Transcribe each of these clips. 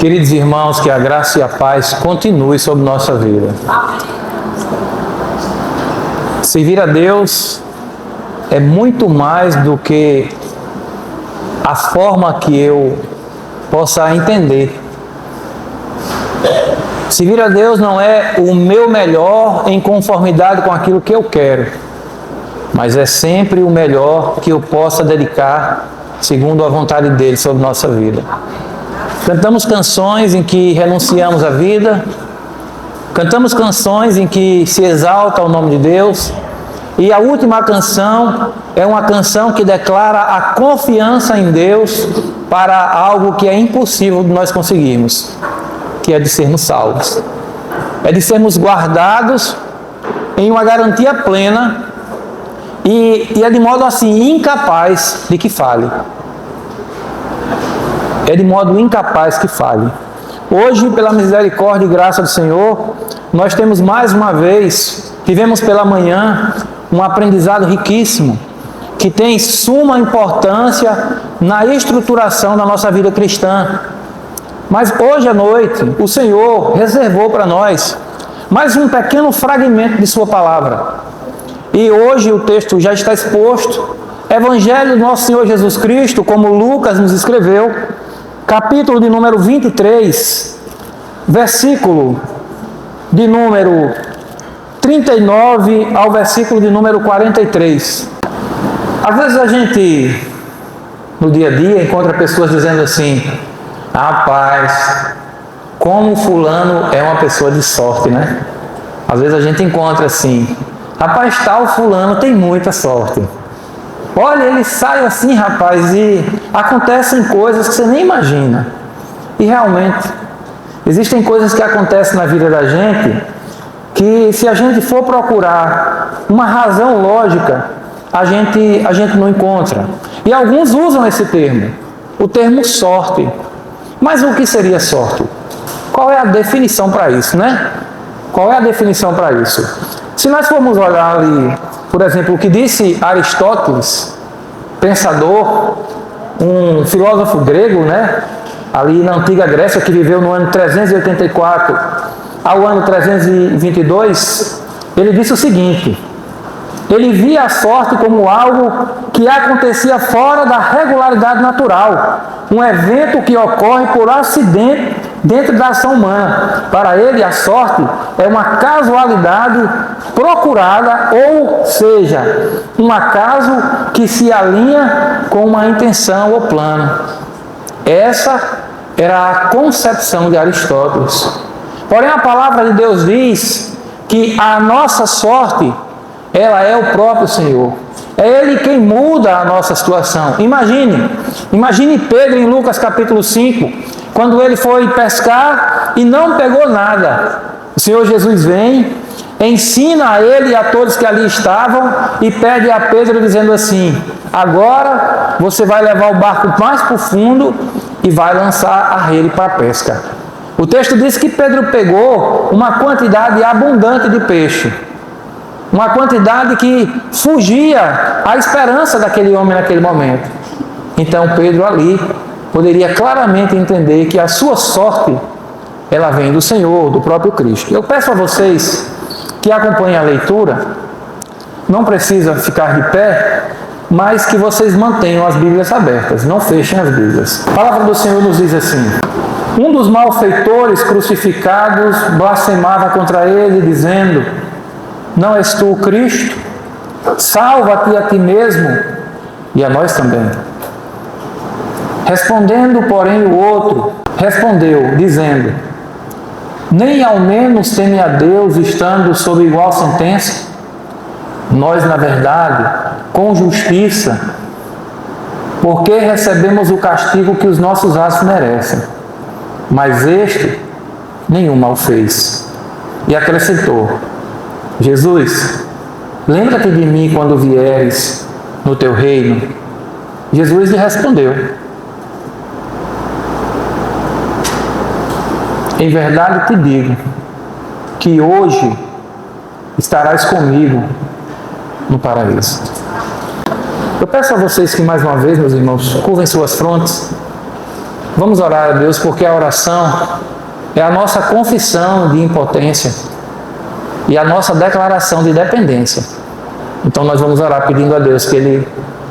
Queridos irmãos, que a graça e a paz continue sobre nossa vida. Servir a Deus é muito mais do que a forma que eu possa entender. Servir a Deus não é o meu melhor em conformidade com aquilo que eu quero, mas é sempre o melhor que eu possa dedicar segundo a vontade dele sobre nossa vida. Cantamos canções em que renunciamos à vida, cantamos canções em que se exalta o nome de Deus, e a última canção é uma canção que declara a confiança em Deus para algo que é impossível de nós conseguirmos, que é de sermos salvos. É de sermos guardados em uma garantia plena e é de modo assim incapaz de que falhe. É de modo incapaz que falhe. Hoje, pela misericórdia e graça do Senhor, nós temos mais uma vez, tivemos pela manhã um aprendizado riquíssimo, que tem suma importância na estruturação da nossa vida cristã. Mas hoje à noite, o Senhor reservou para nós mais um pequeno fragmento de sua palavra. E hoje o texto já está exposto. Evangelho do nosso Senhor Jesus Cristo, como Lucas nos escreveu, capítulo de número 23, versículo de número 39 ao versículo de número 43. Às vezes a gente, no dia a dia, encontra pessoas dizendo assim: rapaz, como fulano é uma pessoa de sorte, né? Às vezes a gente encontra assim: rapaz, tal fulano tem muita sorte. Olha, ele sai assim, rapaz, e acontecem coisas que você nem imagina. E realmente, existem coisas que acontecem na vida da gente que, se a gente for procurar uma razão lógica, a gente não encontra. E alguns usam esse termo, o termo sorte. Mas o que seria sorte? Qual é a definição para isso, né? Qual é a definição para isso? Se nós formos olhar ali, por exemplo, o que disse Aristóteles, pensador, um filósofo grego, né? Ali na antiga Grécia, que viveu no ano 384 ao ano 322, ele disse o seguinte: ele via a sorte como algo que acontecia fora da regularidade natural, um evento que ocorre por acidente dentro da ação humana. Para ele, a sorte é uma casualidade procurada, ou seja, um acaso que se alinha com uma intenção ou plano. Essa era a concepção de Aristóteles. Porém, a palavra de Deus diz que a nossa sorte, ela é o próprio Senhor. É Ele quem muda a nossa situação. Imagine Pedro em Lucas capítulo 5, quando ele foi pescar e não pegou nada. O Senhor Jesus vem, ensina a ele e a todos que ali estavam e pede a Pedro dizendo assim: agora você vai levar o barco mais para o fundo e vai lançar a rede para a pesca. O texto diz que Pedro pegou uma quantidade abundante de peixe. Uma quantidade que fugia à esperança daquele homem naquele momento. Então Pedro ali poderia claramente entender que a sua sorte, ela vem do Senhor, do próprio Cristo. Eu peço a vocês que acompanhem a leitura, não precisa ficar de pé, mas que vocês mantenham as Bíblias abertas, não fechem as Bíblias. A palavra do Senhor nos diz assim: um dos malfeitores crucificados blasfemava contra ele, dizendo: não és tu o Cristo? Salva-te a ti mesmo e a nós também. Respondendo, porém, o outro respondeu, dizendo: nem ao menos teme a Deus, estando sob igual sentença? Nós, na verdade, com justiça, porque recebemos o castigo que os nossos atos merecem. Mas este nenhum mal fez. E acrescentou: Jesus, lembra-te de mim quando vieres no teu reino. Jesus lhe respondeu: em verdade te digo que hoje estarás comigo no paraíso. Eu peço a vocês que mais uma vez, meus irmãos, curvem suas frontes. Vamos orar a Deus, porque a oração é a nossa confissão de impotência e a nossa declaração de dependência. Então nós vamos orar pedindo a Deus que Ele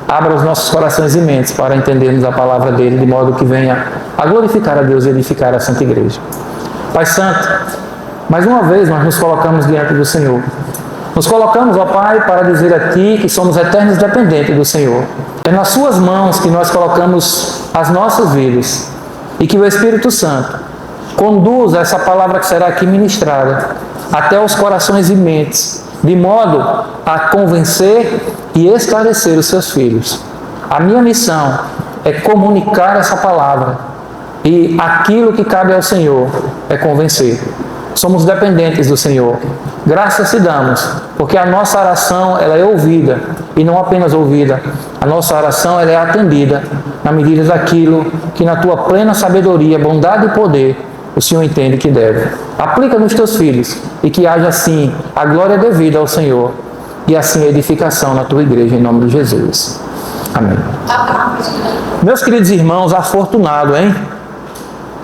abra os nossos corações e mentes para entendermos a palavra dEle, de modo que venha a glorificar a Deus e edificar a Santa Igreja. Pai Santo, mais uma vez nós nos colocamos diante do Senhor. Nos colocamos, ó Pai, para dizer a Ti que somos eternos dependentes do Senhor. É nas Suas mãos que nós colocamos as nossas vidas e que o Espírito Santo conduza essa palavra que será aqui ministrada até os corações e mentes, de modo a convencer e esclarecer os Seus filhos. A minha missão é comunicar essa palavra e aquilo que cabe ao Senhor é convencer. Somos dependentes do Senhor. Graças te damos, porque a nossa oração ela é ouvida, e não apenas ouvida, a nossa oração ela é atendida na medida daquilo que na tua plena sabedoria, bondade e poder o Senhor entende que deve. Aplica nos teus filhos e que haja assim a glória devida ao Senhor e assim a edificação na tua igreja, em nome de Jesus. Amém. Meus queridos irmãos, afortunado, hein?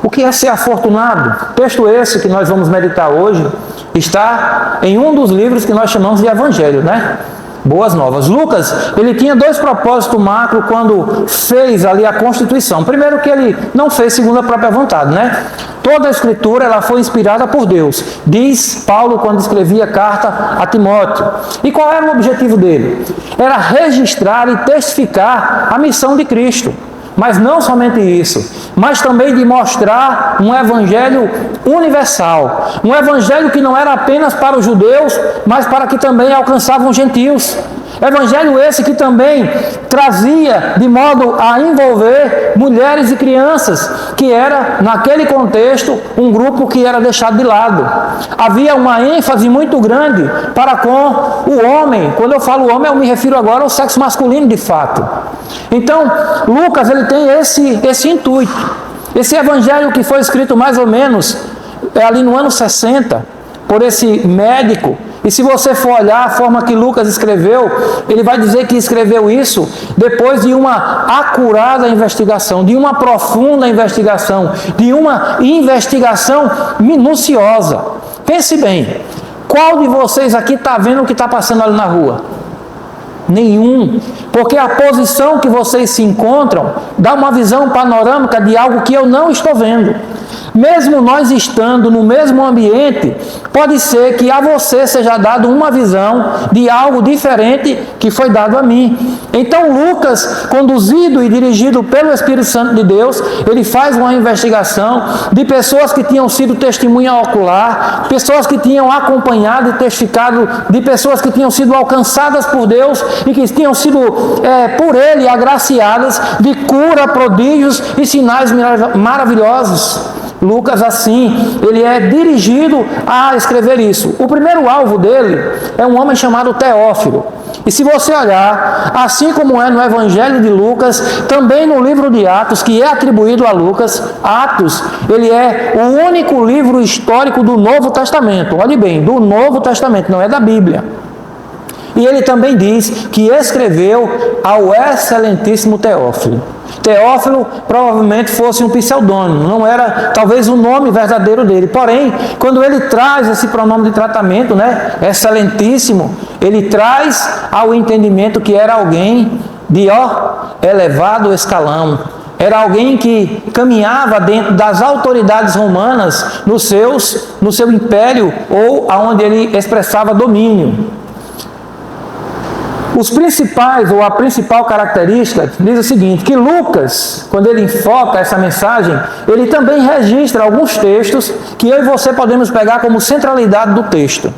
O que é ser afortunado? Texto esse que nós vamos meditar hoje está em um dos livros que nós chamamos de Evangelho, né? Boas Novas. Lucas, ele tinha dois propósitos macro quando fez ali a Constituição. Primeiro que ele não fez segundo a própria vontade, né? Toda a Escritura ela foi inspirada por Deus, diz Paulo quando escrevia a carta a Timóteo. E qual era o objetivo dele? Era registrar e testificar a missão de Cristo. Mas não somente isso, mas também de mostrar um evangelho universal. Um evangelho que não era apenas para os judeus, mas para que também alcançavam os gentios. Evangelho esse que também trazia de modo a envolver mulheres e crianças, que era, naquele contexto, um grupo que era deixado de lado. Havia uma ênfase muito grande para com o homem. Quando eu falo homem, eu me refiro agora ao sexo masculino de fato. Então, Lucas ele tem esse intuito. Esse evangelho que foi escrito mais ou menos ali no ano 60, por esse médico. E se você for olhar a forma que Lucas escreveu, ele vai dizer que escreveu isso depois de uma acurada investigação, de uma profunda investigação, de uma investigação minuciosa. Pense bem, qual de vocês aqui está vendo o que está passando ali na rua? Nenhum, porque a posição que vocês se encontram dá uma visão panorâmica de algo que eu não estou vendo. Mesmo nós estando no mesmo ambiente, pode ser que a você seja dado uma visão de algo diferente que foi dado a mim. Então Lucas, conduzido e dirigido pelo Espírito Santo de Deus, ele faz uma investigação de pessoas que tinham sido testemunha ocular, pessoas que tinham acompanhado e testificado, de pessoas que tinham sido alcançadas por Deus e que tinham sido por Ele agraciadas de cura, prodígios e sinais maravilhosos. Lucas, assim, ele é dirigido a escrever isso. O primeiro alvo dele é um homem chamado Teófilo. E se você olhar, assim como é no Evangelho de Lucas, também no livro de Atos, que é atribuído a Lucas, Atos, ele é o único livro histórico do Novo Testamento. Olhe bem, do Novo Testamento, não é da Bíblia. E ele também diz que escreveu ao excelentíssimo Teófilo. Teófilo provavelmente fosse um pseudônimo, não era talvez o nome verdadeiro dele. Porém, quando ele traz esse pronome de tratamento, né, excelentíssimo, ele traz ao entendimento que era alguém de elevado escalão. Era alguém que caminhava dentro das autoridades romanas no seu império ou aonde ele expressava domínio. Os principais, ou a principal característica, diz o seguinte, que Lucas, quando ele enfoca essa mensagem, ele também registra alguns textos que eu e você podemos pegar como centralidade do texto.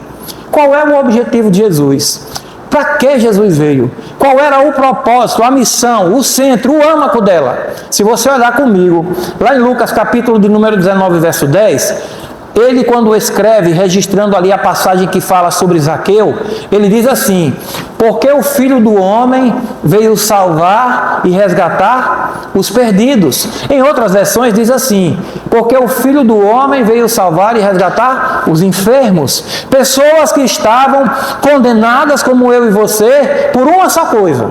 Qual é o objetivo de Jesus? Para que Jesus veio? Qual era o propósito, a missão, o centro, o âmago dela? Se você olhar comigo, lá em Lucas capítulo de número 19, verso 10... ele, quando escreve, registrando ali a passagem que fala sobre Zaqueu, ele diz assim: porque o Filho do Homem veio salvar e resgatar os perdidos. Em outras versões diz assim: porque o Filho do Homem veio salvar e resgatar os enfermos. Pessoas que estavam condenadas como eu e você por uma só coisa: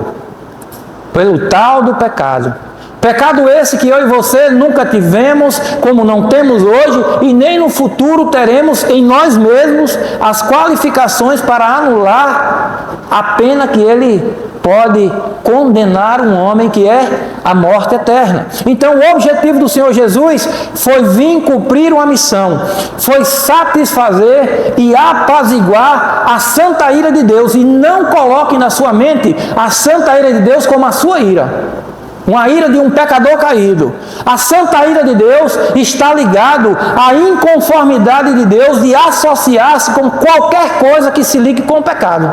pelo tal do pecado, Pecado esse que eu e você nunca tivemos, como não temos hoje, e nem no futuro teremos em nós mesmos as qualificações para anular a pena que ele pode condenar um homem, que é a morte eterna. Então o objetivo do Senhor Jesus foi vir cumprir uma missão, foi satisfazer e apaziguar a santa ira de Deus. E não coloque na sua mente a santa ira de Deus como a sua ira, uma ira de um pecador caído. A santa ira de Deus está ligado à inconformidade de Deus de associar-se com qualquer coisa que se ligue com o pecado.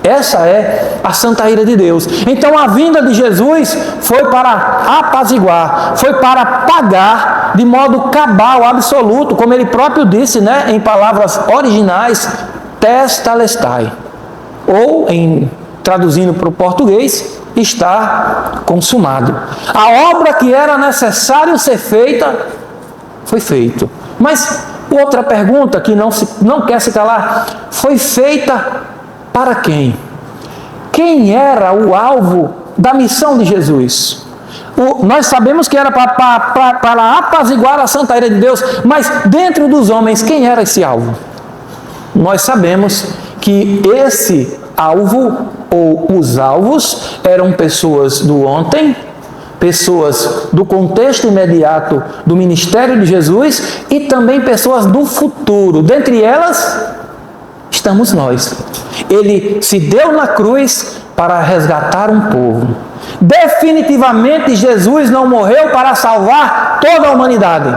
Essa é a santa ira de Deus. Então a vinda de Jesus foi para apaziguar, foi para pagar de modo cabal, absoluto, como ele próprio disse, em palavras originais, testalestai. Ou, traduzindo para o português, está consumado. A obra que era necessário ser feita, foi feita. Mas outra pergunta que não quer se calar, foi feita para quem? Quem era o alvo da missão de Jesus? Nós sabemos que era para apaziguar a santa ira de Deus, mas dentro dos homens, quem era esse alvo? Nós sabemos que esse alvo, ou os alvos, eram pessoas do ontem, pessoas do contexto imediato do ministério de Jesus e também pessoas do futuro. Dentre elas, estamos nós. Ele se deu na cruz para resgatar um povo. Definitivamente, Jesus não morreu para salvar toda a humanidade.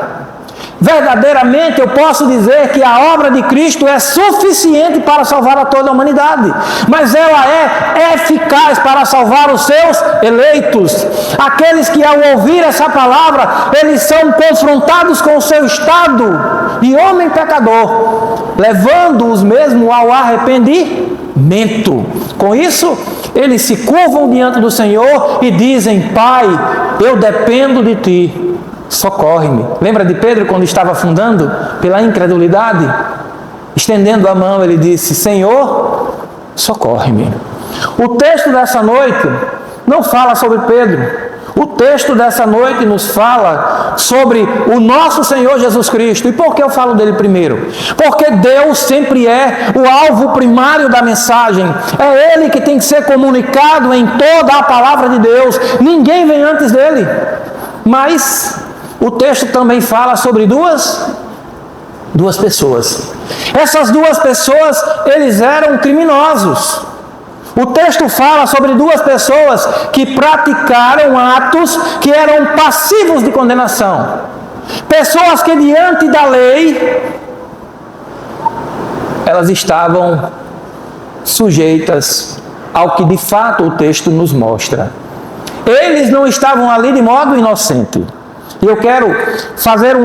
Verdadeiramente eu posso dizer que a obra de Cristo é suficiente para salvar a toda a humanidade, mas ela é eficaz para salvar os seus eleitos, aqueles que ao ouvir essa palavra, eles são confrontados com o seu estado de homem pecador, levando-os mesmo ao arrependimento. Com isso, eles se curvam diante do Senhor e dizem: Pai, eu dependo de Ti, socorre-me. Lembra de Pedro quando estava afundando pela incredulidade? Estendendo a mão, ele disse: Senhor, socorre-me. O texto dessa noite não fala sobre Pedro. O texto dessa noite nos fala sobre o nosso Senhor Jesus Cristo. E por que eu falo dele primeiro? Porque Deus sempre é o alvo primário da mensagem. É Ele que tem que ser comunicado em toda a palavra de Deus. Ninguém vem antes dele. Mas o texto também fala sobre duas pessoas. Essas duas pessoas, eles eram criminosos. O texto fala sobre duas pessoas que praticaram atos que eram passivos de condenação. Pessoas que diante da lei, elas estavam sujeitas ao que de fato o texto nos mostra. Eles não estavam ali de modo inocente. E eu quero fazer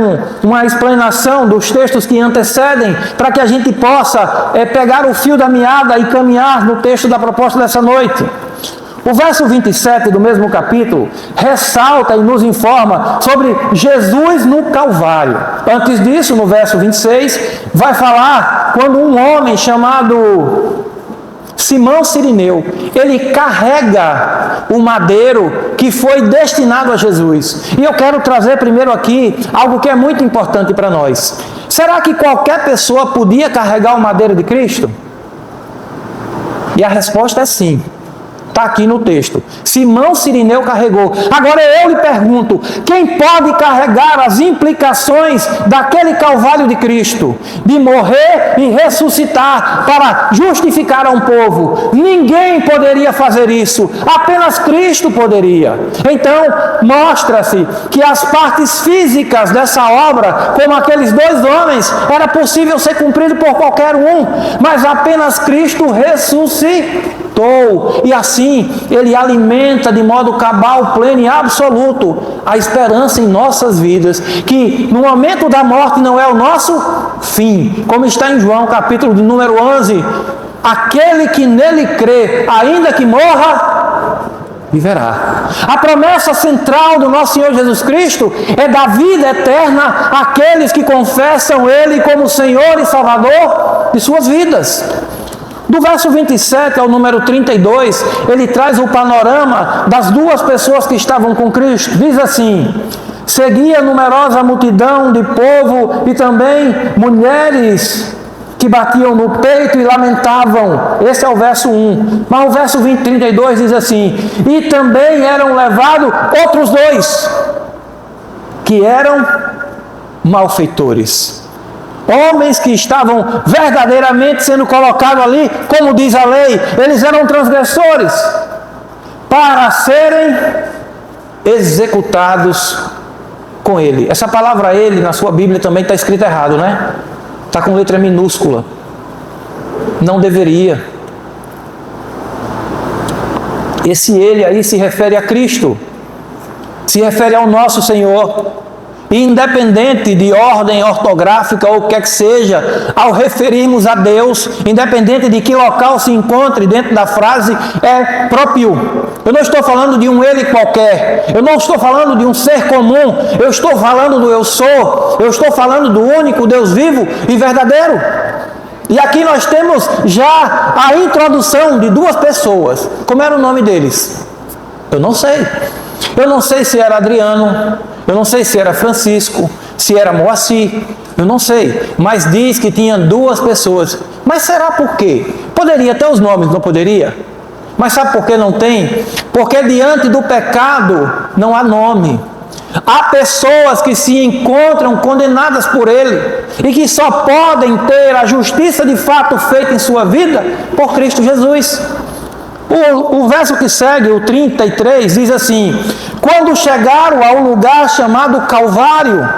uma explanação dos textos que antecedem, para que a gente possa pegar o fio da meada e caminhar no texto da proposta dessa noite. O verso 27 do mesmo capítulo ressalta e nos informa sobre Jesus no Calvário. Antes disso, no verso 26, vai falar quando um homem chamado Simão Cirineu, ele carrega o madeiro que foi destinado a Jesus. E eu quero trazer primeiro aqui algo que é muito importante para nós. Será que qualquer pessoa podia carregar o madeiro de Cristo? E a resposta é sim. Está aqui no texto. Simão Cirineu carregou. Agora eu lhe pergunto, quem pode carregar as implicações daquele Calvário de Cristo? De morrer e ressuscitar para justificar a um povo. Ninguém poderia fazer isso. Apenas Cristo poderia. Então, mostra-se que as partes físicas dessa obra, como aqueles dois homens, era possível ser cumprido por qualquer um. Mas apenas Cristo ressuscitou. E assim Ele alimenta de modo cabal, pleno e absoluto a esperança em nossas vidas, que no momento da morte não é o nosso fim, como está em João capítulo de número 11, aquele que nele crê, ainda que morra, viverá. A promessa central do nosso Senhor Jesus Cristo é da vida eterna àqueles que confessam Ele como Senhor e Salvador de suas vidas. Do verso 27 ao número 32, ele traz o panorama das duas pessoas que estavam com Cristo. Diz assim: seguia numerosa multidão de povo e também mulheres que batiam no peito e lamentavam. Esse é o verso 1. Mas o verso 32 diz assim: e também eram levados outros dois, que eram malfeitores. Homens que estavam verdadeiramente sendo colocados ali, como diz a lei, eles eram transgressores, para serem executados com ele. Essa palavra ele, na sua Bíblia também está escrita errado, né? Está com letra minúscula. Não deveria. Esse ele aí se refere a Cristo, se refere ao nosso Senhor. Independente de ordem ortográfica ou o que quer que seja, ao referirmos a Deus, independente de que local se encontre dentro da frase, é próprio. Eu não estou falando de um ele qualquer, eu não estou falando de um ser comum, eu estou falando do eu sou, eu estou falando do único Deus vivo e verdadeiro. E aqui nós temos já a introdução de duas pessoas. Como era o nome deles? Eu não sei. Eu não sei se era Adriano, eu não sei se era Francisco, se era Moacir, eu não sei. Mas diz que tinha duas pessoas. Mas será por quê? Poderia ter os nomes, não poderia? Mas sabe por que não tem? Porque diante do pecado não há nome. Há pessoas que se encontram condenadas por ele e que só podem ter a justiça de fato feita em sua vida por Cristo Jesus. O verso que segue, o 33, diz assim: quando chegaram ao lugar chamado Calvário,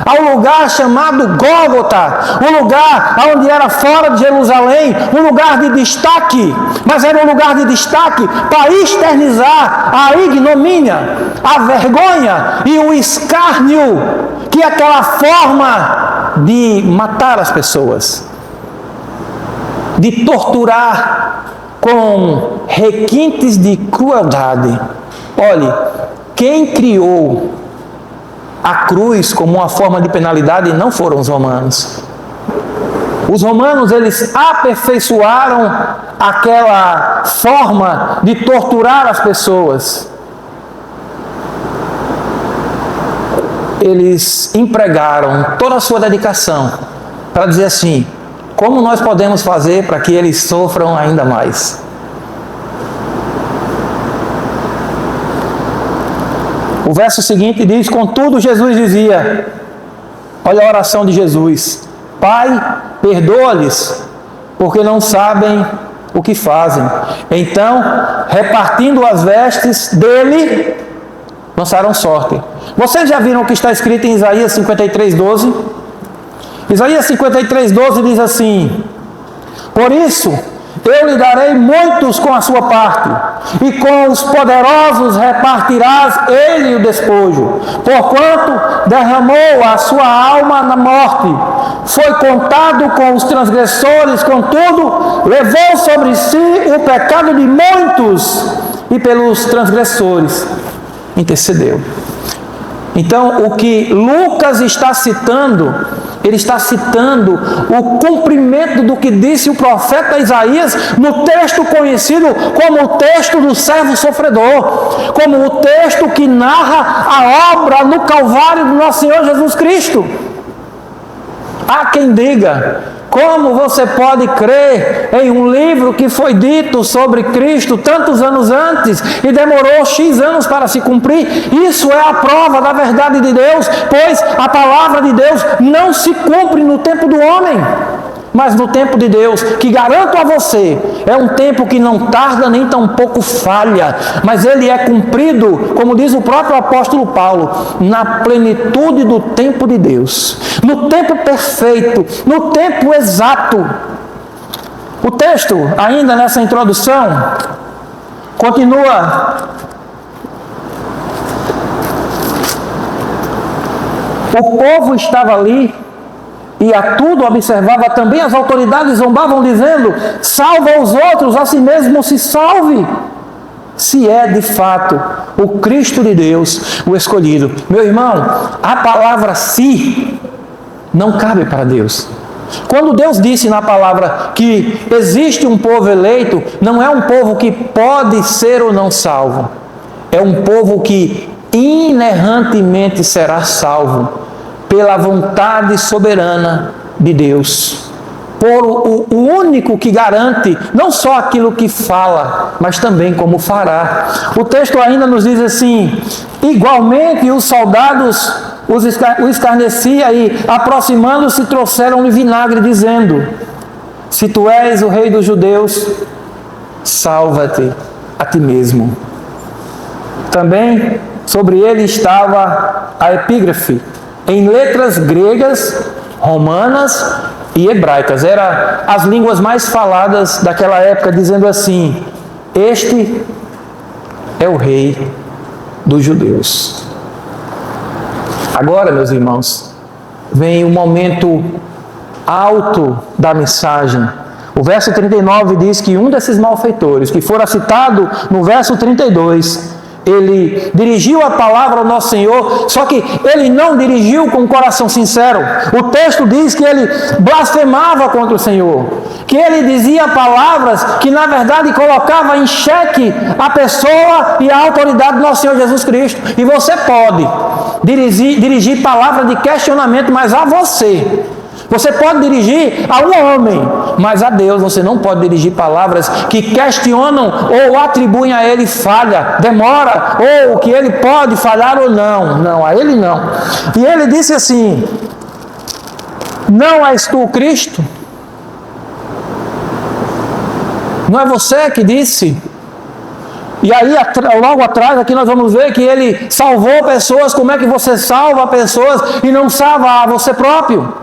ao lugar chamado Gólgota, um lugar onde era fora de Jerusalém, um lugar de destaque, mas era um lugar de destaque para externizar a ignomínia, a vergonha e o escárnio, que é aquela forma de matar as pessoas, de torturar com requintes de crueldade. Olhe, quem criou a cruz como uma forma de penalidade não foram os romanos. Os romanos, eles aperfeiçoaram aquela forma de torturar as pessoas. Eles empregaram toda a sua dedicação para dizer assim: como nós podemos fazer para que eles sofram ainda mais? O verso seguinte diz: contudo Jesus dizia, olha a oração de Jesus: Pai, perdoa-lhes, porque não sabem o que fazem. Então, repartindo as vestes dele, lançaram sorte. Vocês já viram o que está escrito em Isaías 53:12? Isaías 53:12 diz assim: por isso eu lhe darei muitos com a sua parte, e com os poderosos repartirás ele o despojo, porquanto derramou a sua alma na morte, foi contado com os transgressores, contudo levou sobre si o pecado de muitos, e pelos transgressores intercedeu. Então, o que Lucas está citando, ele está citando o cumprimento do que disse o profeta Isaías no texto conhecido como o texto do servo sofredor, como o texto que narra a obra no Calvário do nosso Senhor Jesus Cristo. Há quem diga: como você pode crer em um livro que foi dito sobre Cristo tantos anos antes e demorou X anos para se cumprir? Isso é a prova da verdade de Deus, pois a palavra de Deus não se cumpre no tempo do homem, mas no tempo de Deus, que garanto a você, é um tempo que não tarda nem tampouco falha, mas ele é cumprido, como diz o próprio apóstolo Paulo, na plenitude do tempo de Deus, no tempo perfeito, no tempo exato. O texto, ainda nessa introdução, continua. O povo estava ali e a tudo observava, também as autoridades zombavam, dizendo: salva os outros, a si mesmo se salve, se é de fato o Cristo de Deus, o escolhido. Meu irmão, a palavra "se" não cabe para Deus. Quando Deus disse na palavra que existe um povo eleito, não é um povo que pode ser ou não salvo. É um povo que inerrantemente será salvo pela vontade soberana de Deus. Por o único que garante não só aquilo que fala, mas também como fará. O texto ainda nos diz assim: igualmente os soldados o escarnecia e, aproximando-se, trouxeram-lhe vinagre, dizendo: se tu és o rei dos judeus, salva-te a ti mesmo. Também sobre ele estava a epígrafe, em letras gregas, romanas e hebraicas. Eram as línguas mais faladas daquela época, dizendo assim: este é o rei dos judeus. Agora, meus irmãos, vem o momento alto da mensagem. O verso 39 diz que um desses malfeitores, que fora citado no verso 32, ele dirigiu a palavra ao nosso Senhor, só que ele não dirigiu com o coração sincero. O texto diz que ele blasfemava contra o Senhor, que ele dizia palavras que na verdade colocava em xeque a pessoa e a autoridade do nosso Senhor Jesus Cristo. E você pode dirigir palavras de questionamento, mas a você. Você pode dirigir a um homem, mas a Deus você não pode dirigir palavras que questionam ou atribuem a Ele falha, demora, ou que Ele pode falhar ou não. Não, a Ele não. E Ele disse assim: não és tu o Cristo? Não é você que disse? E aí, logo atrás, aqui nós vamos ver que Ele salvou pessoas. Como é que você salva pessoas e não salva a você próprio?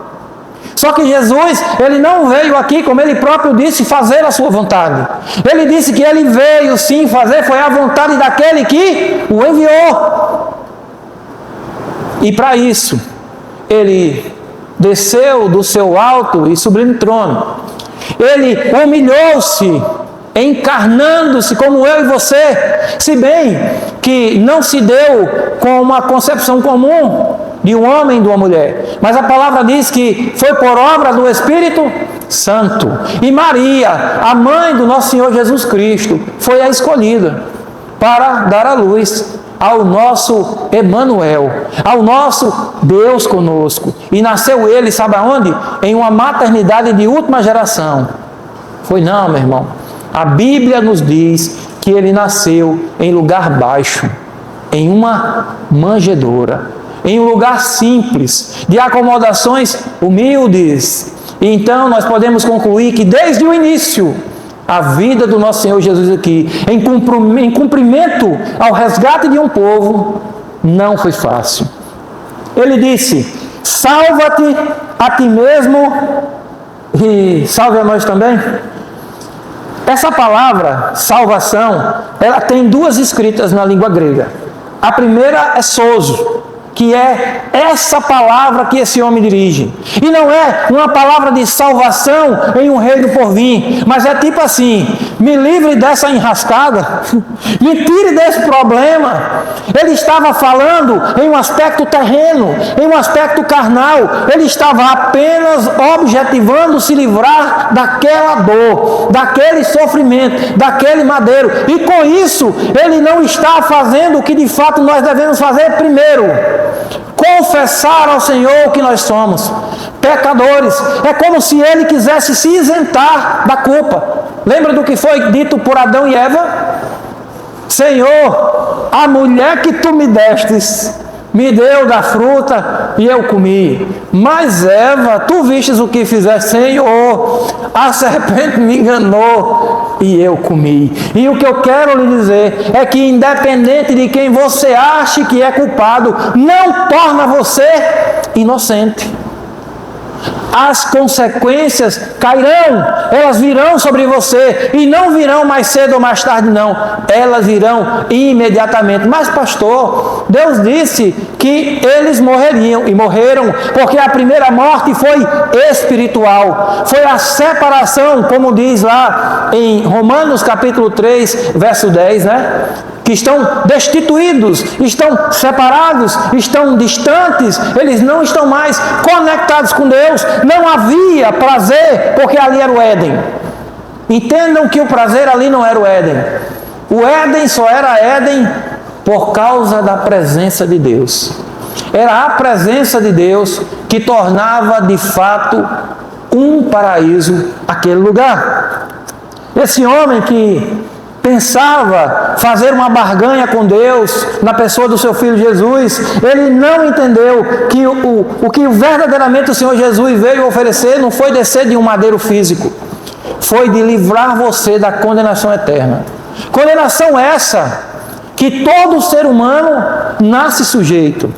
Só que Jesus, Ele não veio aqui, como Ele próprio disse, fazer a sua vontade. Ele disse que Ele veio sim fazer, foi a vontade daquele que o enviou. E para isso, Ele desceu do seu alto e sublime trono. Ele humilhou-se, encarnando-se como eu e você, se bem que não se deu com uma concepção comum de um homem e de uma mulher, mas a palavra diz que foi por obra do Espírito Santo. E Maria, a mãe do nosso Senhor Jesus Cristo, foi a escolhida para dar a luz ao nosso Emanuel, ao nosso Deus conosco. E nasceu ele, sabe aonde? Em uma maternidade de última geração. Foi não, meu irmão. A Bíblia nos diz que ele nasceu em lugar baixo, em uma manjedoura, em um lugar simples, de acomodações humildes. E então nós podemos concluir que desde o início, a vida do nosso Senhor Jesus aqui, em cumprimento ao resgate de um povo, não foi fácil. Ele disse: salva-te a ti mesmo e salve a nós também. Essa palavra, salvação, ela tem duas escritas na língua grega. A primeira é sozo, que é essa palavra que esse homem dirige. E não é uma palavra de salvação em um reino por vir, mas é tipo assim: me livre dessa enrascada, me tire desse problema. Ele estava falando em um aspecto terreno, em um aspecto carnal. Ele estava apenas objetivando se livrar daquela dor, daquele sofrimento, daquele madeiro. E com isso, ele não está fazendo o que de fato nós devemos fazer primeiro: confessar ao Senhor que nós somos pecadores. É como se ele quisesse se isentar da culpa. Lembra do que foi dito por Adão e Eva? Senhor, a mulher que tu me destes me deu da fruta e eu comi. Mas Eva, tu vistes o que fizeste. Senhor, a serpente me enganou e eu comi. E o que eu quero lhe dizer é que, independente de quem você ache que é culpado, não torna você inocente. As consequências cairão, elas virão sobre você, e não virão mais cedo ou mais tarde, não, elas virão imediatamente. Mas pastor, Deus disse que eles morreriam, e morreram, porque a primeira morte foi espiritual, foi a separação, como diz lá em Romanos capítulo 3, verso 10, né? que estão destituídos, estão separados, estão distantes, eles não estão mais conectados com Deus. Não havia prazer, porque ali era o Éden. Entendam que o prazer ali não era o Éden. O Éden só era Éden por causa da presença de Deus. Era a presença de Deus que tornava de fato um paraíso aquele lugar. Esse homem que pensava fazer uma barganha com Deus na pessoa do seu Filho Jesus, ele não entendeu que o que verdadeiramente o Senhor Jesus veio oferecer não foi descer de um madeiro físico, foi de livrar você da condenação eterna. Condenação essa que todo ser humano nasce sujeito.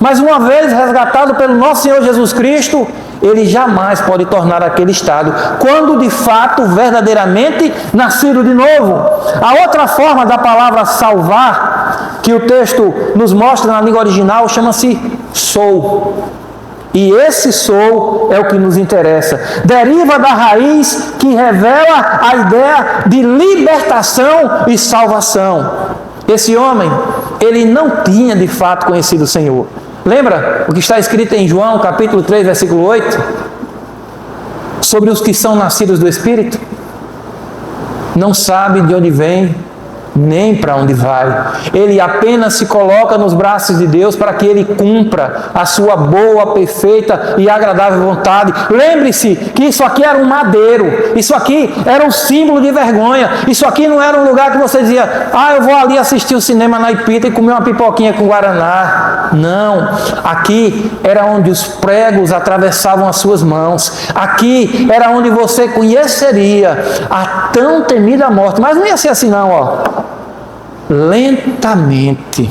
Mas uma vez resgatado pelo nosso Senhor Jesus Cristo, ele jamais pode tornar aquele estado, quando de fato, verdadeiramente, nascido de novo. A outra forma da palavra salvar, que o texto nos mostra na língua original, chama-se sou. E esse sou é o que nos interessa. Deriva da raiz que revela a ideia de libertação e salvação. Esse homem, ele não tinha de fato conhecido o Senhor. Lembra o que está escrito em João, capítulo 3, versículo 8? Sobre os que são nascidos do Espírito? Não sabe de onde vem, nem para onde vai. Ele apenas se coloca nos braços de Deus para que ele cumpra a sua boa, perfeita e agradável vontade. Lembre-se que isso aqui era um madeiro, isso aqui era um símbolo de vergonha, isso aqui não era um lugar que você dizia, eu vou ali assistir o cinema na Ipita e comer uma pipoquinha com guaraná. Não, aqui era onde os pregos atravessavam as suas mãos, aqui era onde você conheceria a tão temida morte. Mas não ia ser assim não, ó. Lentamente,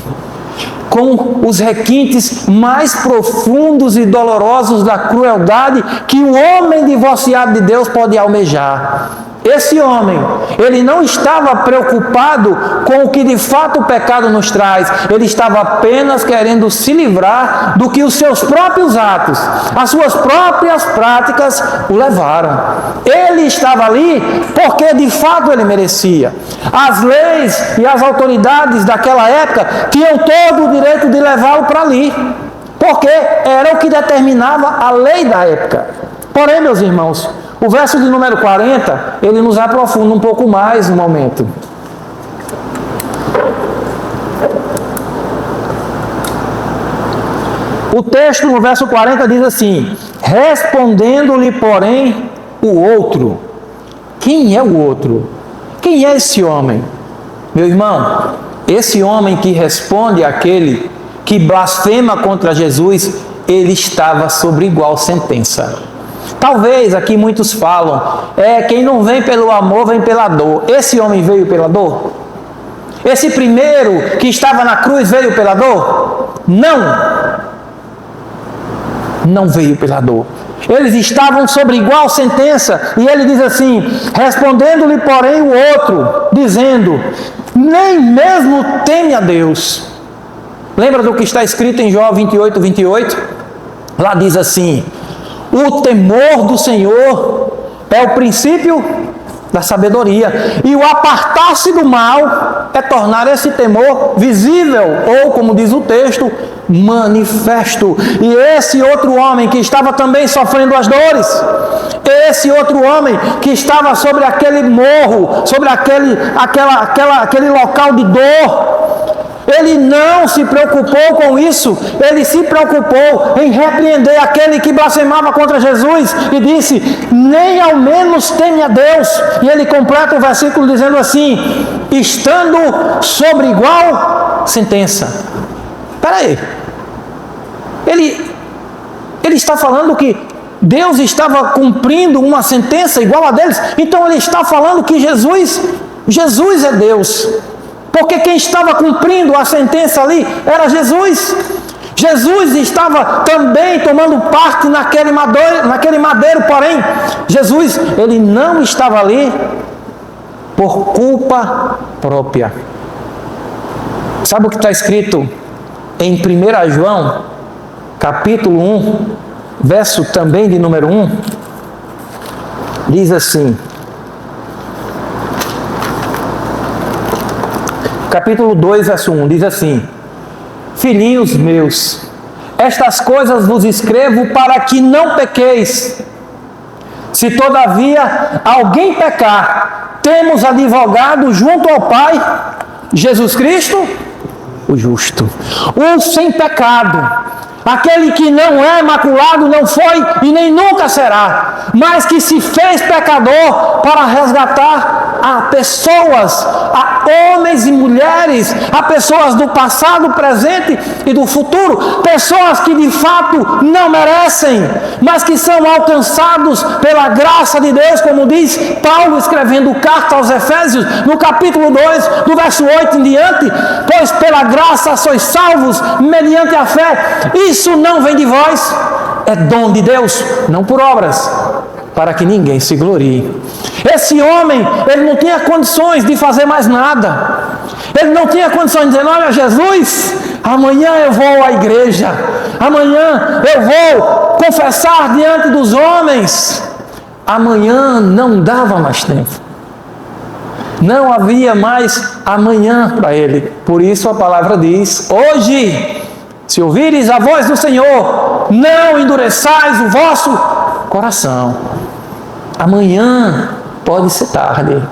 com os requintes mais profundos e dolorosos da crueldade que o homem divorciado de Deus pode almejar. Esse homem, ele não estava preocupado com o que de fato o pecado nos traz, ele estava apenas querendo se livrar do que os seus próprios atos, as suas próprias práticas o levaram. Ele estava ali porque de fato ele merecia. As leis e as autoridades daquela época tinham todo o direito de levá-lo para ali, porque era o que determinava a lei da época. Porém, meus irmãos, o verso de número 40, ele nos aprofunda um pouco mais no momento. O texto no verso 40 diz assim: respondendo-lhe, porém, o outro. Quem é o outro? Quem é esse homem? Meu irmão, esse homem que responde àquele que blasfema contra Jesus, ele estava sobre igual sentença. Talvez aqui muitos falam, quem não vem pelo amor, vem pela dor. Esse homem veio pela dor? Esse primeiro que estava na cruz veio pela dor? Não veio pela dor. Eles estavam sobre igual sentença. E ele diz assim, respondendo-lhe porém o outro, dizendo, nem mesmo teme a Deus. Lembra do que está escrito em Jó 28, 28? Lá diz assim, o temor do Senhor é o princípio da sabedoria, e o apartar-se do mal é tornar esse temor visível, ou como diz o texto, manifesto. E esse outro homem que estava também sofrendo as dores, esse outro homem que estava sobre aquele morro, sobre aquele local de dor, ele não se preocupou com isso, ele se preocupou em repreender aquele que blasfemava contra Jesus e disse, nem ao menos teme a Deus. E ele completa o versículo dizendo assim, estando sobre igual sentença. Espera aí, ele está falando que Deus estava cumprindo uma sentença igual a deles, então ele está falando que Jesus é Deus. Porque quem estava cumprindo a sentença ali era Jesus. Jesus estava também tomando parte naquele madeiro, porém, Jesus, ele não estava ali por culpa própria. Sabe o que está escrito em 1 João, capítulo 1, verso também de número 1? Diz assim, capítulo 2, verso 1, diz assim: Filhinhos meus, estas coisas vos escrevo para que não pequeis. Se todavia alguém pecar, temos advogado junto ao Pai, Jesus Cristo, o justo, o sem pecado, aquele que não é maculado, não foi e nem nunca será, mas que se fez pecador para resgatar a pessoas, a homens e mulheres, a pessoas do passado, presente e do futuro, pessoas que de fato não merecem, mas que são alcançados pela graça de Deus, como diz Paulo escrevendo carta aos Efésios, no capítulo 2, do verso 8 em diante: pois pela graça sois salvos, mediante a fé. Isso não vem de vós, é dom de Deus, não por obras, para que ninguém se glorie. Esse homem, ele não tinha condições de fazer mais nada. Ele não tinha condições de dizer: olha, Jesus, amanhã eu vou à igreja, amanhã eu vou confessar diante dos homens. Amanhã não dava mais tempo. Não havia mais amanhã para ele. Por isso a palavra diz: hoje, se ouvires a voz do Senhor, não endureçais o vosso coração. Amanhã pode ser tarde.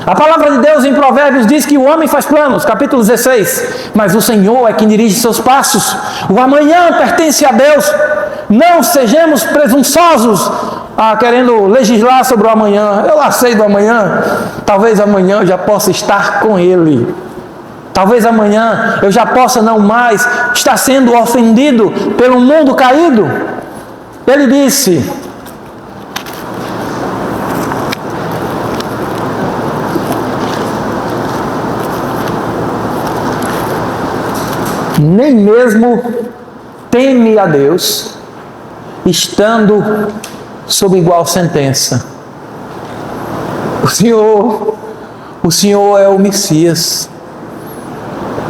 A palavra de Deus em Provérbios diz que o homem faz planos, capítulo 16, mas o Senhor é quem dirige seus passos. O amanhã pertence a Deus. Não sejamos presunçosos querendo legislar sobre o amanhã. Eu lá sei do amanhã. Talvez amanhã eu já possa estar com Ele. Talvez amanhã eu já possa não mais estar sendo ofendido pelo mundo caído. Ele disse: nem mesmo teme a Deus, estando sob igual sentença. O Senhor é o Messias.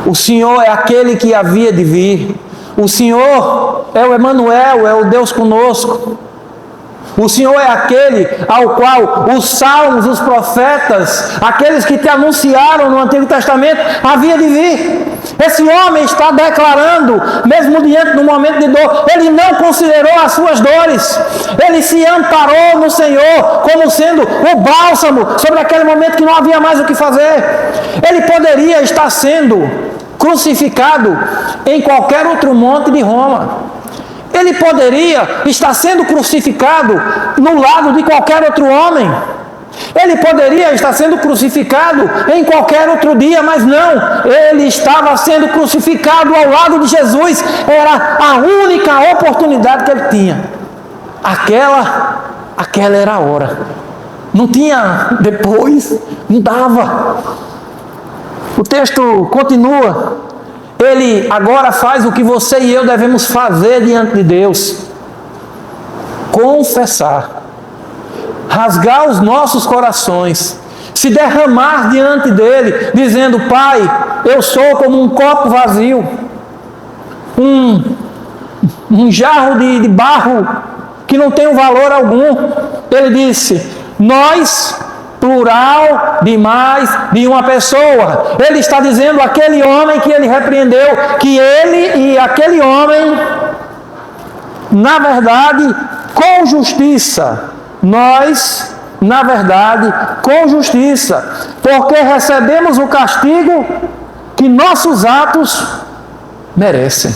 O Senhor é aquele que havia de vir. O Senhor é o Emanuel, é o Deus conosco. O Senhor é aquele ao qual os salmos, os profetas, aqueles que te anunciaram no Antigo Testamento, havia de vir. Esse homem está declarando, mesmo diante do momento de dor, ele não considerou as suas dores. Ele se amparou no Senhor como sendo o bálsamo sobre aquele momento que não havia mais o que fazer. Ele poderia estar sendo crucificado em qualquer outro monte de Roma. Ele poderia estar sendo crucificado no lado de qualquer outro homem. Ele poderia estar sendo crucificado em qualquer outro dia, mas não. Ele estava sendo crucificado ao lado de Jesus. Era a única oportunidade que ele tinha. Aquela era a hora. Não tinha depois, não dava. O texto continua. Ele agora faz o que você e eu devemos fazer diante de Deus: confessar, rasgar os nossos corações, se derramar diante dele, dizendo: Pai, eu sou como um copo vazio, um jarro de barro que não tem valor algum. Ele disse: nós, plural de uma pessoa. Ele está dizendo aquele homem que ele repreendeu, que ele e aquele homem, na verdade, com justiça. Nós, na verdade, com justiça, porque recebemos o castigo que nossos atos merecem.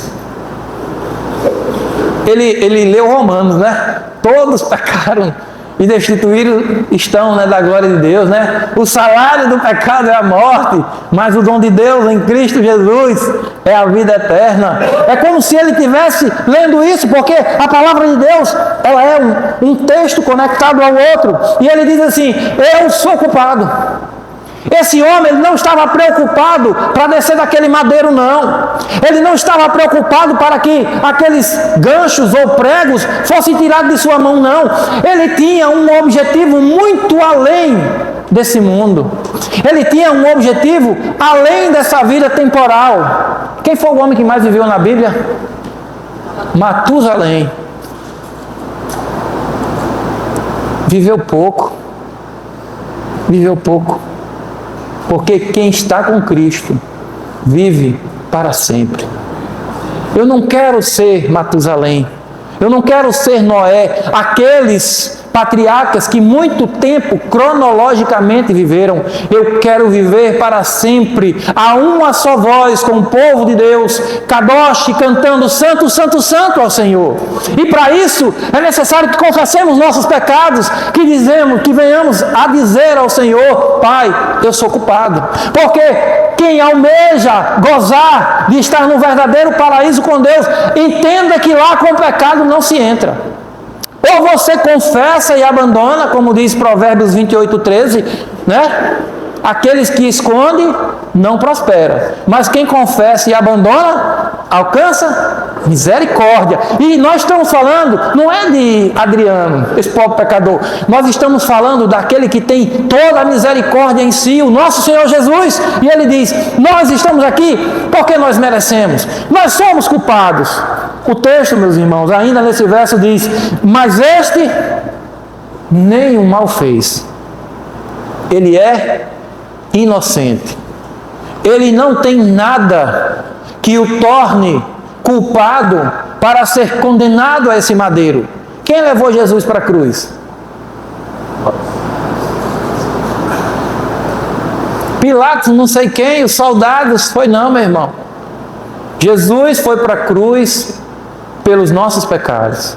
Ele leu Romanos, né? Todos pecaram e destituídos estão, né, da glória de Deus, né? O salário do pecado é a morte, mas o dom de Deus em Cristo Jesus é a vida eterna. É como se ele estivesse lendo isso, porque a palavra de Deus, ela é um texto conectado ao outro, e ele diz assim: eu sou culpado. Esse homem, ele não estava preocupado para descer daquele madeiro, não. Ele não estava preocupado para que aqueles ganchos ou pregos fossem tirados de sua mão, não. Ele tinha um objetivo muito além desse mundo. Ele tinha um objetivo além dessa vida temporal. Quem foi o homem que mais viveu na Bíblia? Matusalém. Viveu pouco. Viveu pouco. Porque quem está com Cristo vive para sempre. Eu não quero ser Matusalém. Eu não quero ser Noé, aqueles patriarcas que muito tempo cronologicamente viveram. Eu quero viver para sempre a uma só voz com o povo de Deus, Kadosh, cantando Santo, Santo, Santo ao Senhor. E para isso é necessário que confessemos nossos pecados, que venhamos a dizer ao Senhor: Pai, eu sou culpado. Porque quem almeja gozar de estar no verdadeiro paraíso com Deus, entenda que lá com o pecado não se entra. Ou você confessa e abandona, como diz Provérbios 28:13, né? Aqueles que escondem não prosperam, mas quem confessa e abandona alcança misericórdia. E nós estamos falando, não é de Adriano, esse pobre pecador, nós estamos falando daquele que tem toda a misericórdia em si, o nosso Senhor Jesus. E ele diz: nós estamos aqui porque nós merecemos, nós somos culpados. O texto, meus irmãos, ainda nesse verso diz: mas este nem o mal fez, ele é inocente, ele não tem nada que o torne culpado para ser condenado a esse madeiro. Quem levou Jesus para a cruz? Pilatos, não sei quem, os soldados, foi não, meu irmão. Jesus foi para a cruz pelos nossos pecados.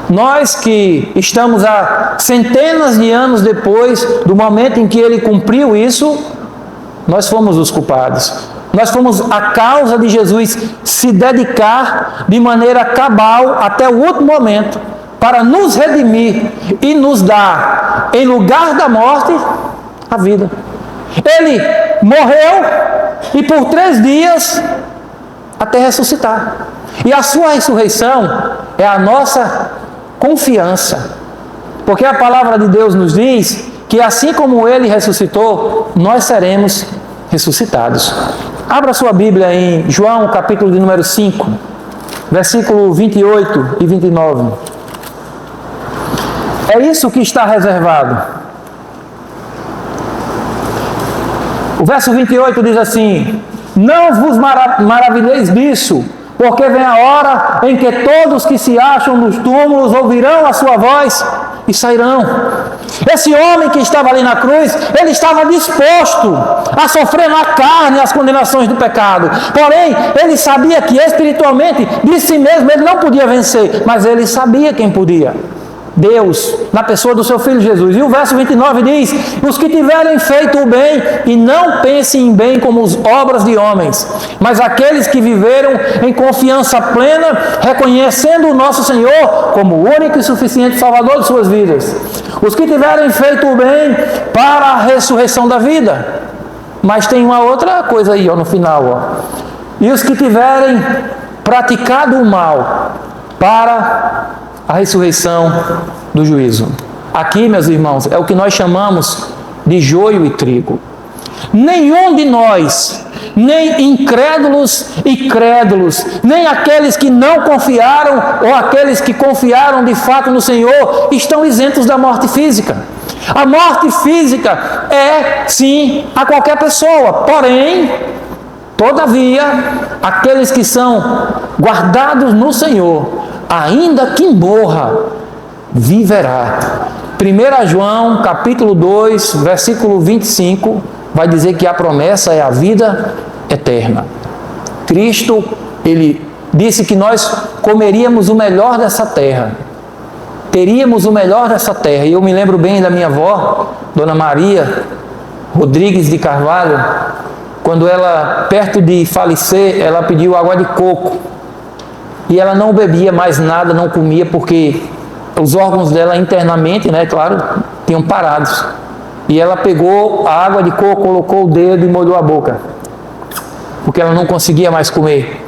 Nós que estamos há centenas de anos depois do momento em que ele cumpriu isso, nós fomos os culpados. Nós fomos a causa de Jesus se dedicar de maneira cabal até o último momento para nos redimir e nos dar, em lugar da morte, a vida. Ele morreu e por 3 dias até ressuscitar. E a sua ressurreição é a nossa confiança, porque a palavra de Deus nos diz que assim como ele ressuscitou, nós seremos ressuscitados. Abra sua Bíblia em João, capítulo de número 5, versículo 28 e 29. É isso que está reservado. O verso 28 diz assim: não vos maravilheis disso, porque vem a hora em que todos que se acham nos túmulos ouvirão a sua voz e sairão. Esse homem que estava ali na cruz, ele estava disposto a sofrer na carne as condenações do pecado. Porém, ele sabia que espiritualmente, de si mesmo, ele não podia vencer, mas ele sabia quem podia. Deus, na pessoa do seu Filho Jesus. E o verso 29 diz: os que tiverem feito o bem, e não pensem em bem como as obras de homens, mas aqueles que viveram em confiança plena, reconhecendo o nosso Senhor como o único e suficiente Salvador de suas vidas. Os que tiverem feito o bem para a ressurreição da vida. Mas tem uma outra coisa aí, no final. E os que tiverem praticado o mal para a ressurreição do juízo. Aqui, meus irmãos, é o que nós chamamos de joio e trigo. Nenhum de nós, nem incrédulos e crédulos, nem aqueles que não confiaram ou aqueles que confiaram de fato no Senhor, estão isentos da morte física. A morte física é, sim, a qualquer pessoa, porém, todavia, aqueles que são guardados no Senhor, ainda que morra, viverá. 1 João, capítulo 2, versículo 25, vai dizer que a promessa é a vida eterna. Cristo, ele disse que nós comeríamos o melhor dessa terra, teríamos o melhor dessa terra. E eu me lembro bem da minha avó, Dona Maria Rodrigues de Carvalho, quando ela, perto de falecer, ela pediu água de coco. E ela não bebia mais nada, não comia, porque os órgãos dela internamente, né, claro, tinham parados. E ela pegou a água de coco, colocou o dedo e molhou a boca, porque ela não conseguia mais comer.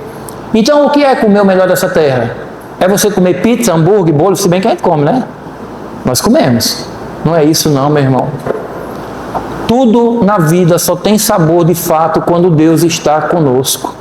Então, o que é comer o melhor dessa terra? É você comer pizza, hambúrguer, bolo, se bem que a gente come, né? Nós comemos. Não é isso não, meu irmão. Tudo na vida só tem sabor de fato quando Deus está conosco.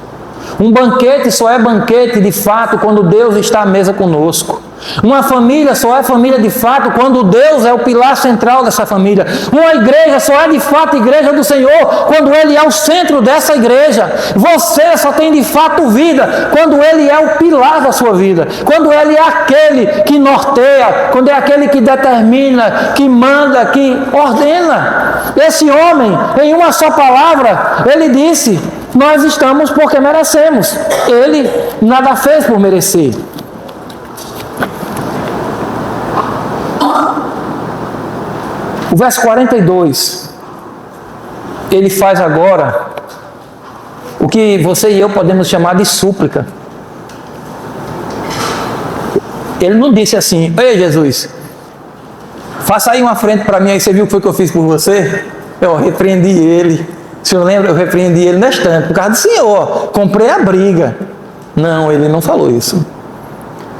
Um banquete só é banquete de fato quando Deus está à mesa conosco. Uma família só é família de fato quando Deus é o pilar central dessa família. Uma igreja só é de fato igreja do Senhor quando Ele é o centro dessa igreja. Você só tem de fato vida quando Ele é o pilar da sua vida. Quando Ele é aquele que norteia, quando é aquele que determina, que manda, que ordena. Esse homem, em uma só palavra, ele disse: nós estamos porque merecemos. Ele nada fez por merecer. O verso 42, ele faz agora o que você e eu podemos chamar de súplica. Ele não disse assim: ei Jesus, faça aí uma frente para mim, aí você viu o que foi que eu fiz por você? Eu repreendi ele. O senhor lembra? Eu repreendi ele na estante, por causa do Senhor, comprei a briga. Não, ele não falou isso.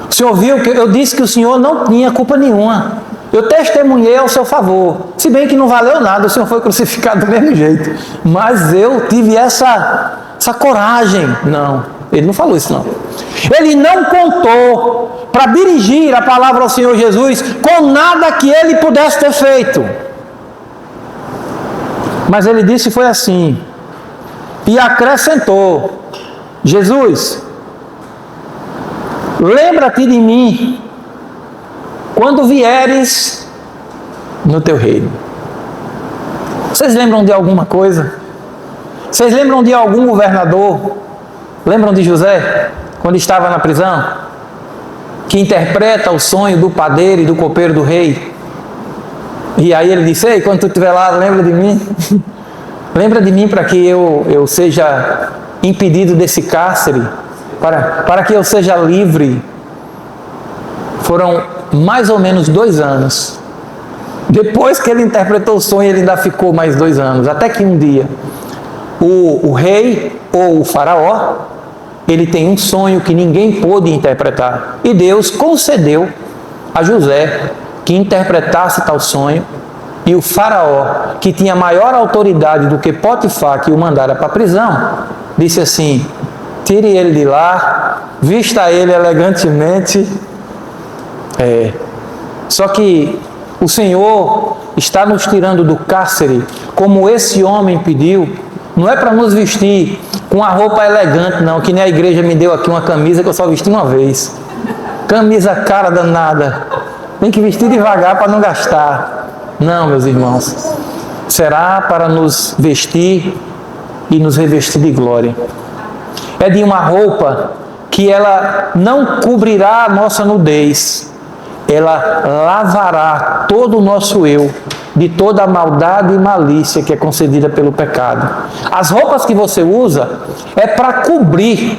O senhor viu que eu disse que o senhor não tinha culpa nenhuma. Eu testemunhei ao seu favor. Se bem que não valeu nada, o Senhor foi crucificado do mesmo jeito. Mas eu tive essa coragem. Não, ele não falou isso não. Ele não contou para dirigir a palavra ao Senhor Jesus com nada que ele pudesse ter feito. Mas ele disse foi assim. E acrescentou: Jesus, lembra-te de mim quando vieres no teu reino. Vocês lembram de alguma coisa? Vocês lembram de algum governador? Lembram de José, quando estava na prisão? Que interpreta o sonho do padeiro e do copeiro do rei. E aí ele disse: ei, quando tu estiver lá, lembra de mim? Lembra de mim para que eu seja impedido desse cárcere, para que eu seja livre. Foram mais ou menos 2 anos. Depois que ele interpretou o sonho, ele ainda ficou mais 2 anos. Até que um dia, o rei ou o faraó, ele tem um sonho que ninguém pôde interpretar. E Deus concedeu a José que interpretasse tal sonho. E o faraó, que tinha maior autoridade do que Potifar, que o mandara para a prisão, disse assim: tire ele de lá, vista ele elegantemente. Só que o Senhor está nos tirando do cárcere, como esse homem pediu. Não é para nos vestir com a roupa elegante, não, que nem a igreja me deu aqui uma camisa que eu só vesti uma vez. Camisa cara danada. Tem que vestir devagar para não gastar. Não, meus irmãos. Será para nos vestir e nos revestir de glória. É de uma roupa que ela não cobrirá a nossa nudez. Ela lavará todo o nosso eu de toda a maldade e malícia que é concedida pelo pecado. As roupas que você usa é para cobrir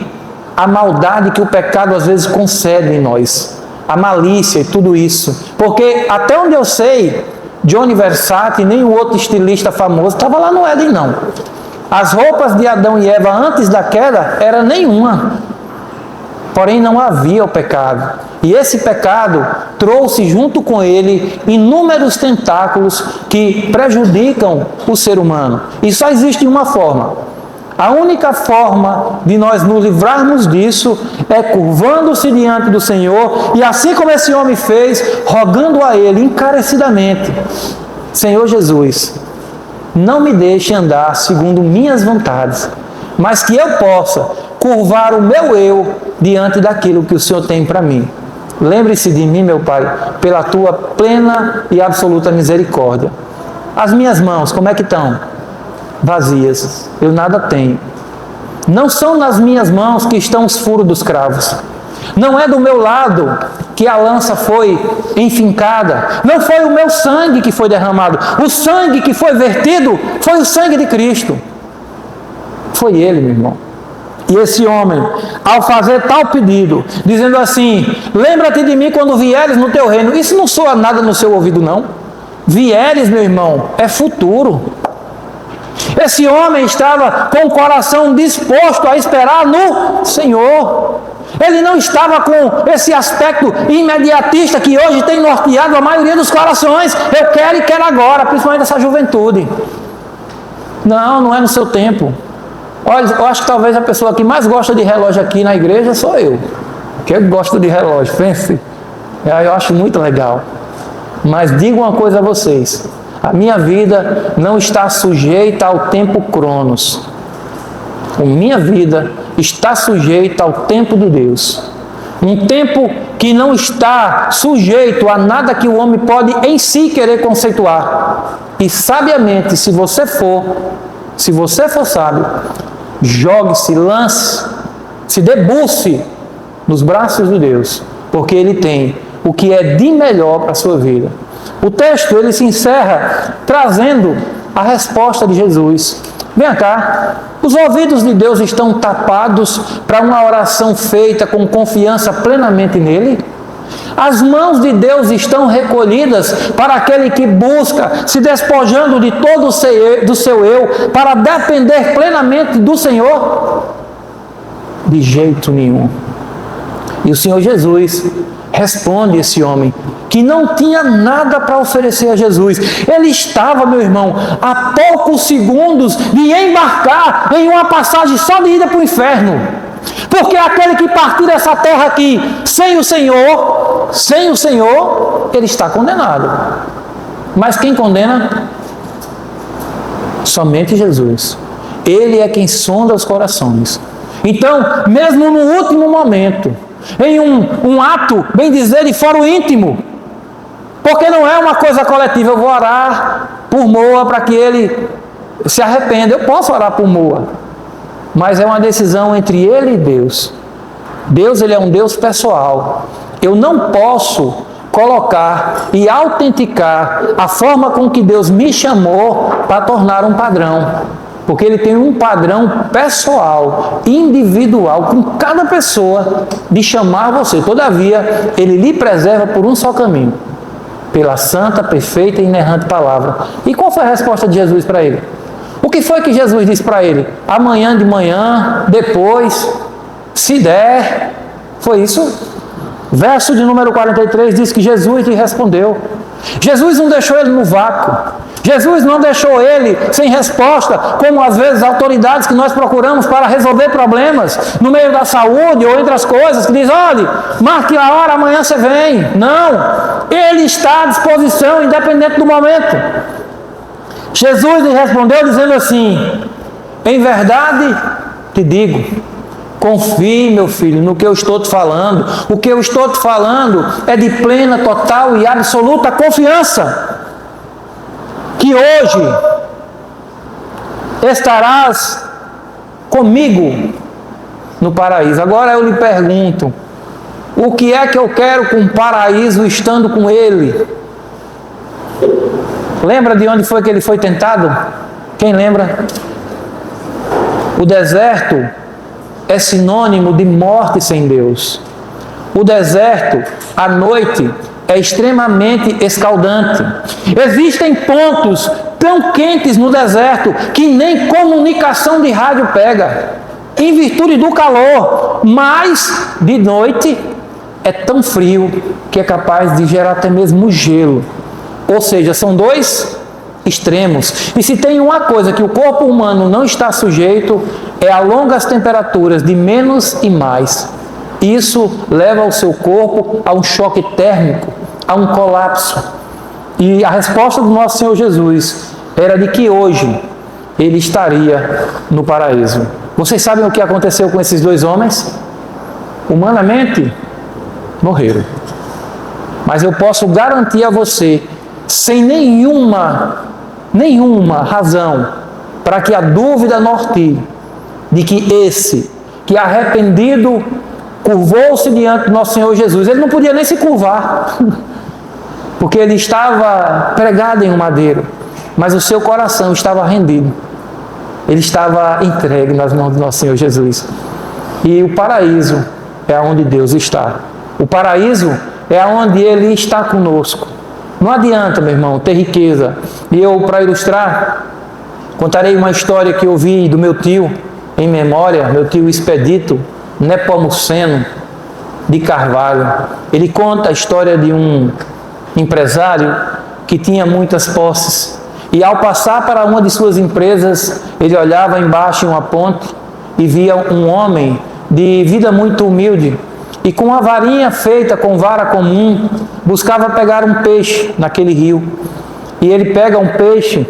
a maldade que o pecado às vezes concede em nós. A malícia e tudo isso. Porque até onde eu sei, Gianni Versace e nenhum outro estilista famoso estava lá no Éden, não. As roupas de Adão e Eva antes da queda era nenhuma. Porém não havia o pecado. E esse pecado trouxe junto com ele inúmeros tentáculos que prejudicam o ser humano. E só existe uma forma. A única forma de nós nos livrarmos disso é curvando-se diante do Senhor e assim como esse homem fez, rogando a Ele encarecidamente: Senhor Jesus, não me deixe andar segundo minhas vontades, mas que eu possa curvar o meu eu diante daquilo que o Senhor tem para mim. Lembre-se de mim, meu Pai, pela Tua plena e absoluta misericórdia. As minhas mãos, como é que estão? Vazias, eu nada tenho. Não são nas minhas mãos que estão os furos dos cravos. Não é do meu lado que a lança foi enfincada. Não foi o meu sangue que foi derramado. O sangue que foi vertido foi o sangue de Cristo. Foi Ele, meu irmão. E esse homem, ao fazer tal pedido, dizendo assim: lembra-te de mim quando vieres no teu reino. Isso não soa nada no seu ouvido, não. Vieres, meu irmão, é futuro. Esse homem estava com o coração disposto a esperar no Senhor. Ele não estava com esse aspecto imediatista que hoje tem norteado a maioria dos corações. Eu quero e quero agora, principalmente essa juventude. Não, não é no seu tempo. Olha, eu acho que talvez a pessoa que mais gosta de relógio aqui na igreja sou eu. Que eu gosto de relógio, pense. Eu acho muito legal. Mas digo uma coisa a vocês: a minha vida não está sujeita ao tempo Cronos. A minha vida está sujeita ao tempo de Deus. Um tempo que não está sujeito a nada que o homem pode em si querer conceituar. E sabiamente, se você for sábio, jogue-se, lance, se debruce nos braços de Deus, porque Ele tem o que é de melhor para a sua vida. O texto, ele se encerra trazendo a resposta de Jesus. Venha cá, os ouvidos de Deus estão tapados para uma oração feita com confiança plenamente nele? As mãos de Deus estão recolhidas para aquele que busca, se despojando de todo do seu eu, para depender plenamente do Senhor? De jeito nenhum. E o Senhor Jesus responde esse homem, que não tinha nada para oferecer a Jesus. Ele estava, meu irmão, a poucos segundos de embarcar em uma passagem só de ida para o inferno. Porque aquele que partir dessa terra aqui sem o Senhor, ele está condenado. Mas quem condena? Somente Jesus. Ele é quem sonda os corações. Então, mesmo no último momento, em um ato, bem dizer, de foro íntimo, porque não é uma coisa coletiva, eu vou orar por Moa para que ele se arrependa. Eu posso orar por Moa, mas é uma decisão entre ele e Deus. Deus, ele é um Deus pessoal. Eu não posso colocar e autenticar a forma com que Deus me chamou para tornar um padrão, porque Ele tem um padrão pessoal, individual, com cada pessoa, de chamar você. Todavia, Ele lhe preserva por um só caminho, pela santa, perfeita e inerrante palavra. E qual foi a resposta de Jesus para ele? O que foi que Jesus disse para ele? Amanhã de manhã, depois, se der. Foi isso? Verso de número 43 diz que Jesus lhe respondeu. Jesus não deixou ele no vácuo. Jesus não deixou ele sem resposta, como às vezes autoridades que nós procuramos para resolver problemas no meio da saúde ou entre as coisas, que diz: olha, marque a hora, amanhã você vem. Não, ele está à disposição, independente do momento. Jesus lhe respondeu dizendo assim: em verdade te digo, confie, meu filho, no que eu estou te falando. O que eu estou te falando é de plena, total e absoluta confiança, que hoje estarás comigo no paraíso. Agora eu lhe pergunto, o que é que eu quero com o paraíso estando com Ele? Lembra de onde foi que ele foi tentado? Quem lembra? O deserto é sinônimo de morte sem Deus. O deserto, à noite, é extremamente escaldante. Existem pontos tão quentes no deserto que nem comunicação de rádio pega, em virtude do calor. Mas, de noite, é tão frio que é capaz de gerar até mesmo gelo. Ou seja, são dois extremos. E se tem uma coisa que o corpo humano não está sujeito, é a longas temperaturas de menos e mais. Isso leva o seu corpo a um choque térmico, a um colapso. E a resposta do nosso Senhor Jesus era de que hoje ele estaria no paraíso. Vocês sabem o que aconteceu com esses dois homens? Humanamente, morreram. Mas eu posso garantir a você, sem nenhuma razão, para que a dúvida norteie, de que esse, que arrependido, curvou-se diante do nosso Senhor Jesus. Ele não podia nem se curvar, porque ele estava pregado em um madeiro, mas o seu coração estava rendido. Ele estava entregue nas mãos do nosso Senhor Jesus. E o paraíso é onde Deus está. O paraíso é onde Ele está conosco. Não adianta, meu irmão, ter riqueza. E eu, para ilustrar, contarei uma história que eu vi do meu tio, em memória, meu tio Expedito Nepomuceno de Carvalho. Ele conta a história de um empresário que tinha muitas posses. E ao passar para uma de suas empresas, ele olhava embaixo em uma ponte e via um homem de vida muito humilde, e com uma varinha feita com vara comum, buscava pegar um peixe naquele rio. E ele pega um peixe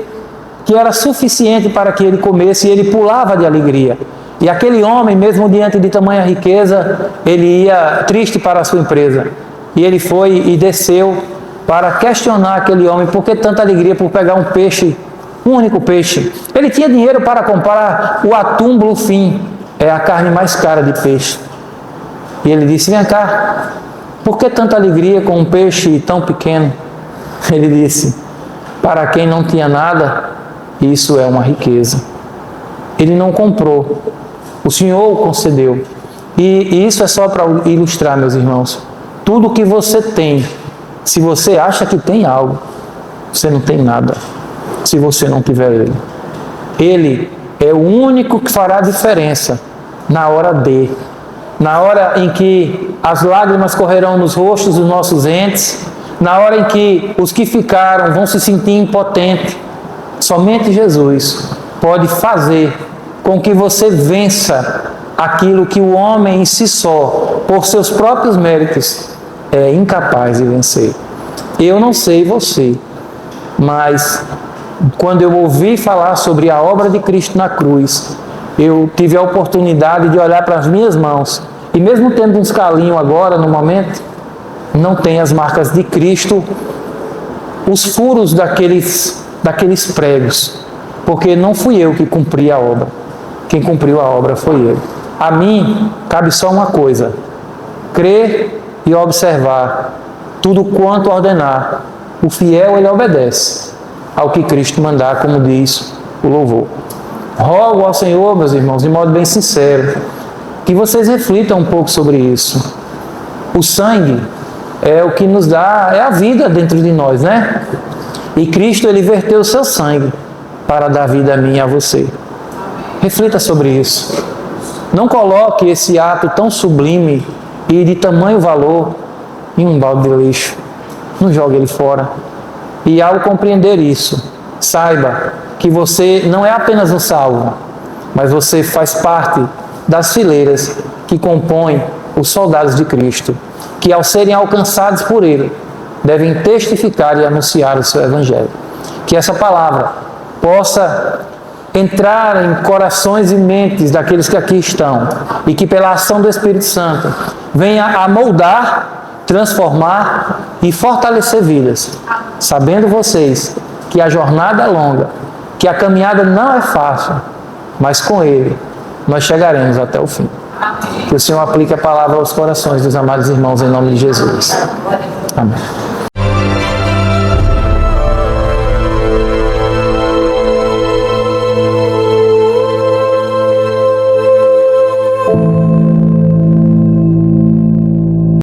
que era suficiente para que ele comesse, e ele pulava de alegria. E aquele homem, mesmo diante de tamanha riqueza, ele ia triste para a sua empresa. E ele foi e desceu para questionar aquele homem, por que tanta alegria por pegar um peixe, um único peixe. Ele tinha dinheiro para comprar o atum bluefin, é a carne mais cara de peixe. E ele disse, vem cá, por que tanta alegria com um peixe tão pequeno? Ele disse, para quem não tinha nada, isso é uma riqueza. Ele não comprou, o Senhor o concedeu. E isso é só para ilustrar, meus irmãos. Tudo que você tem, se você acha que tem algo, você não tem nada, se você não tiver Ele. Ele é o único que fará diferença na hora D. Na hora em que as lágrimas correrão nos rostos dos nossos entes, na hora em que os que ficaram vão se sentir impotentes, somente Jesus pode fazer com que você vença aquilo que o homem em si só, por seus próprios méritos, é incapaz de vencer. Eu não sei você, mas quando eu ouvi falar sobre a obra de Cristo na cruz, eu tive a oportunidade de olhar para as minhas mãos, e mesmo tendo uns calinhos agora, no momento, não tem as marcas de Cristo, os furos daqueles pregos, porque não fui eu que cumpri a obra. Quem cumpriu a obra foi Ele. A mim cabe só uma coisa: crer e observar tudo quanto ordenar. O fiel, ele obedece ao que Cristo mandar, como diz o louvor. Rogo ao Senhor, meus irmãos, de modo bem sincero, que vocês reflitam um pouco sobre isso. O sangue é o que nos dá, é a vida dentro de nós, né? E Cristo, ele verteu o seu sangue para dar vida a mim e a você. Reflita sobre isso. Não coloque esse ato tão sublime e de tamanho valor em um balde de lixo. Não jogue ele fora. E ao compreender isso, saiba que você não é apenas um salvo, mas você faz parte das fileiras que compõem os soldados de Cristo, que ao serem alcançados por Ele, devem testificar e anunciar o seu Evangelho. Que essa palavra possa entrar em corações e mentes daqueles que aqui estão, e que pela ação do Espírito Santo venha a moldar, transformar e fortalecer vidas, sabendo vocês que a jornada é longa, que a caminhada não é fácil, mas com Ele nós chegaremos até o fim. Que o Senhor aplique a palavra aos corações dos amados irmãos em nome de Jesus. Amém.